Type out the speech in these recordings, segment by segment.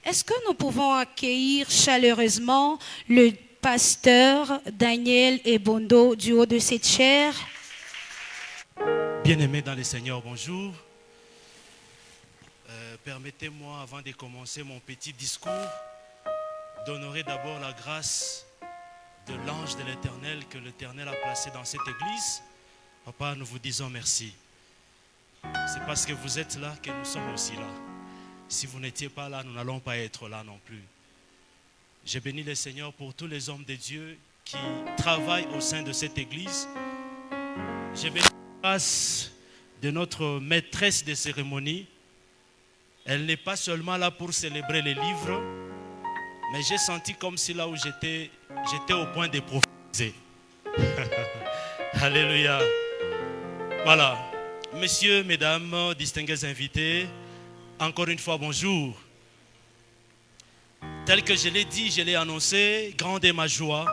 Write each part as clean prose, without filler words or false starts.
Est-ce que nous pouvons accueillir chaleureusement le pasteur Daniel Ebondo du haut de cette chaire? Bien-aimés dans le Seigneur, bonjour. Permettez-moi, avant de commencer mon petit discours, d'honorer d'abord la grâce de l'ange de l'Éternel que l'Éternel a placé dans cette église. Papa, nous vous disons merci. C'est parce que vous êtes là que nous sommes aussi là. Si vous n'étiez pas là, nous n'allons pas être là non plus. Je bénis le Seigneur pour tous les hommes de Dieu qui travaillent au sein de cette église. Je bénis la grâce de notre maîtresse de cérémonie. Elle n'est pas seulement là pour célébrer les livres, mais j'ai senti comme si là où j'étais au point de prophétiser. Alléluia. Voilà. Messieurs, mesdames, distingués invités, encore une fois, bonjour. Tel que je l'ai dit, je l'ai annoncé, grande est ma joie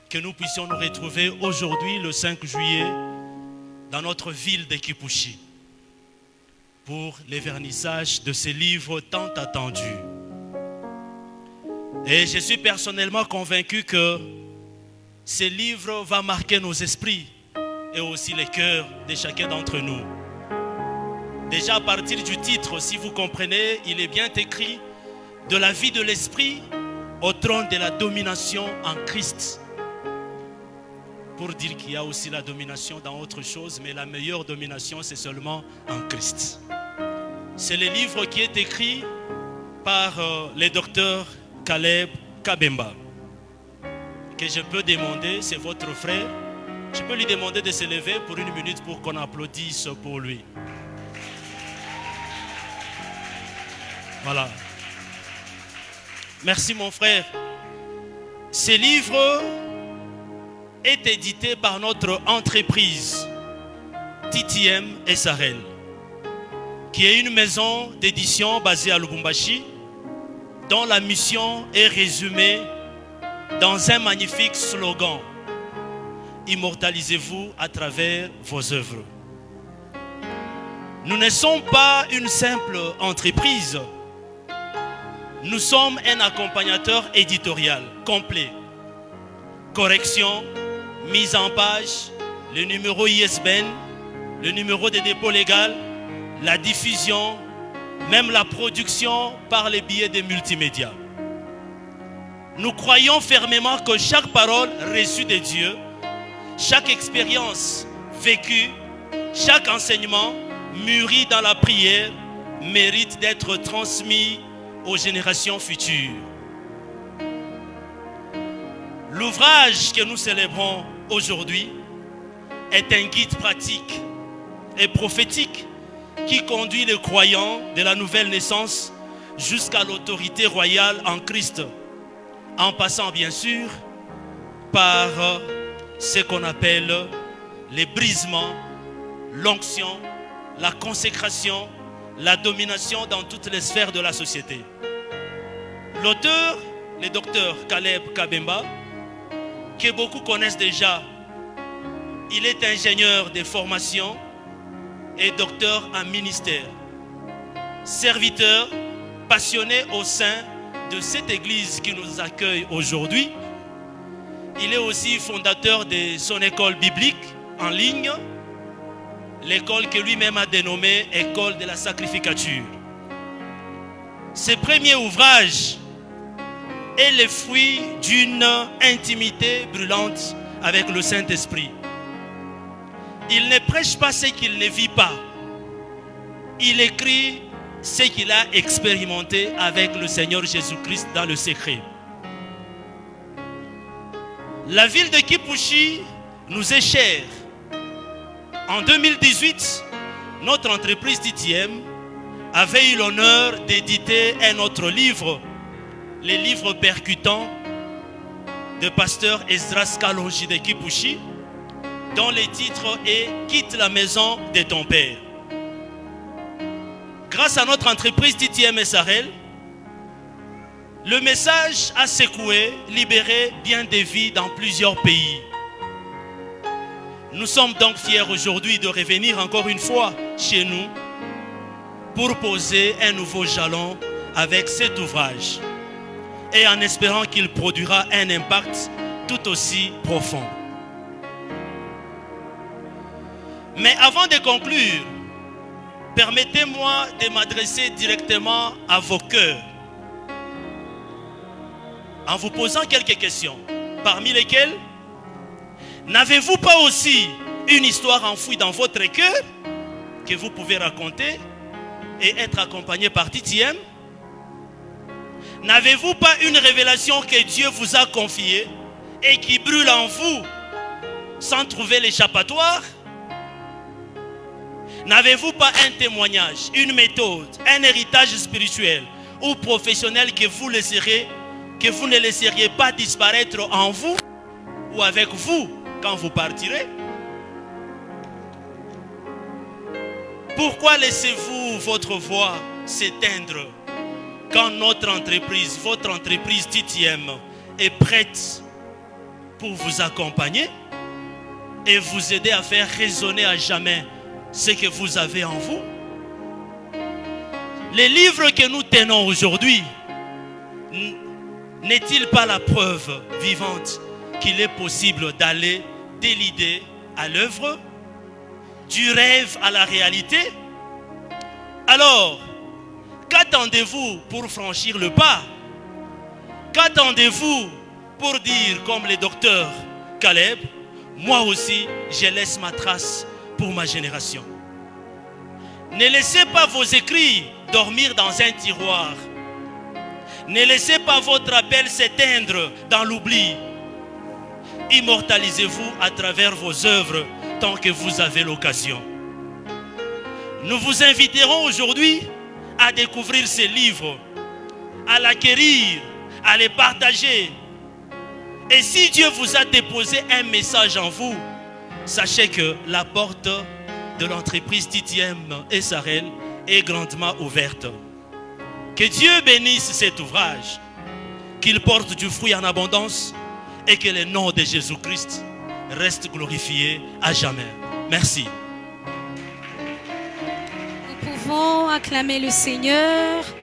que nous puissions nous retrouver aujourd'hui, le 5 juillet, dans notre ville de Kipushi, pour les vernissages de ces livres tant attendus. Et je suis personnellement convaincu que ces livres vont marquer nos esprits et aussi les cœurs de chacun d'entre nous. Déjà à partir du titre, si vous comprenez, il est bien écrit de la vie de l'esprit au trône de la domination en Christ. Pour dire qu'il y a aussi la domination dans autre chose, mais la meilleure domination, c'est seulement en Christ. C'est le livre qui est écrit par le docteur Caleb Kabemba, que je peux demander, c'est votre frère, je peux lui demander de se lever pour 1 minute pour qu'on applaudisse pour lui. Voilà. Merci mon frère. Ce livre est édité par notre entreprise TTM SRL, qui est une maison d'édition basée à Lubumbashi, dont la mission est résumée dans un magnifique slogan: immortalisez-vous à travers vos œuvres. Nous ne sommes pas une simple entreprise, nous sommes un accompagnateur éditorial complet. Correction, mise en page, le numéro ISBN, le numéro de dépôt légal, la diffusion, même la production par les biais des multimédias. Nous croyons fermement que chaque parole reçue de Dieu, chaque expérience vécue, chaque enseignement mûri dans la prière mérite d'être transmis aux générations futures. L'ouvrage que nous célébrons aujourd'hui est un guide pratique et prophétique qui conduit les croyants de la nouvelle naissance jusqu'à l'autorité royale en Christ, en passant bien sûr par ce qu'on appelle les brisements, l'onction, la consécration, la domination dans toutes les sphères de la société. L'auteur, le docteur Caleb Kabemba, que beaucoup connaissent déjà, il est ingénieur de formation et docteur en ministère. Serviteur, passionné au sein de cette église qui nous accueille aujourd'hui. Il est aussi fondateur de son école biblique en ligne, l'école que lui-même a dénommée École de la Sacrificature. Ce premier ouvrage est le fruit d'une intimité brûlante avec le Saint-Esprit. Il ne prêche pas ce qu'il ne vit pas. Il écrit ce qu'il a expérimenté avec le Seigneur Jésus-Christ dans le secret. La ville de Kipushi nous est chère. En 2018, notre entreprise TTM avait eu l'honneur d'éditer un autre livre, les livres percutants de pasteur Esdras Kalonji de Kipushi, dont le titre est « Quitte la maison de ton père ». Grâce à notre entreprise TTM SRL, le message a secoué, libéré bien des vies dans plusieurs pays. Nous sommes donc fiers aujourd'hui de revenir encore une fois chez nous pour poser un nouveau jalon avec cet ouvrage et en espérant qu'il produira un impact tout aussi profond. Mais avant de conclure, permettez-moi de m'adresser directement à vos cœurs en vous posant quelques questions, parmi lesquelles, n'avez-vous pas aussi une histoire enfouie dans votre cœur que vous pouvez raconter et être accompagné par TTM? N'avez-vous pas une révélation que Dieu vous a confiée et qui brûle en vous sans trouver l'échappatoire? N'avez-vous pas un témoignage, une méthode, un héritage spirituel ou professionnel que vous ne laisseriez pas disparaître en vous ou avec vous quand vous partirez? Pourquoi laissez-vous votre voix s'éteindre quand votre entreprise TTM est prête pour vous accompagner et vous aider à faire résonner à jamais ce que vous avez en vous? Les livres que nous tenons aujourd'hui, n'est-il pas la preuve vivante qu'il est possible d'aller de l'idée à l'œuvre, du rêve à la réalité? Alors, qu'attendez-vous pour franchir le pas? Qu'attendez-vous pour dire comme le docteur Caleb, moi aussi je laisse ma trace pour ma génération? Ne laissez pas vos écrits dormir dans un tiroir. Ne laissez pas votre appel s'éteindre dans l'oubli. Immortalisez-vous à travers vos œuvres tant que vous avez l'occasion. Nous vous inviterons aujourd'hui à découvrir ces livres, à l'acquérir, à les partager. Et si Dieu vous a déposé un message en vous, sachez que la porte de l'entreprise TTM SARL est grandement ouverte. Que Dieu bénisse cet ouvrage, qu'il porte du fruit en abondance et que le nom de Jésus-Christ reste glorifié à jamais. Merci. Nous pouvons acclamer le Seigneur.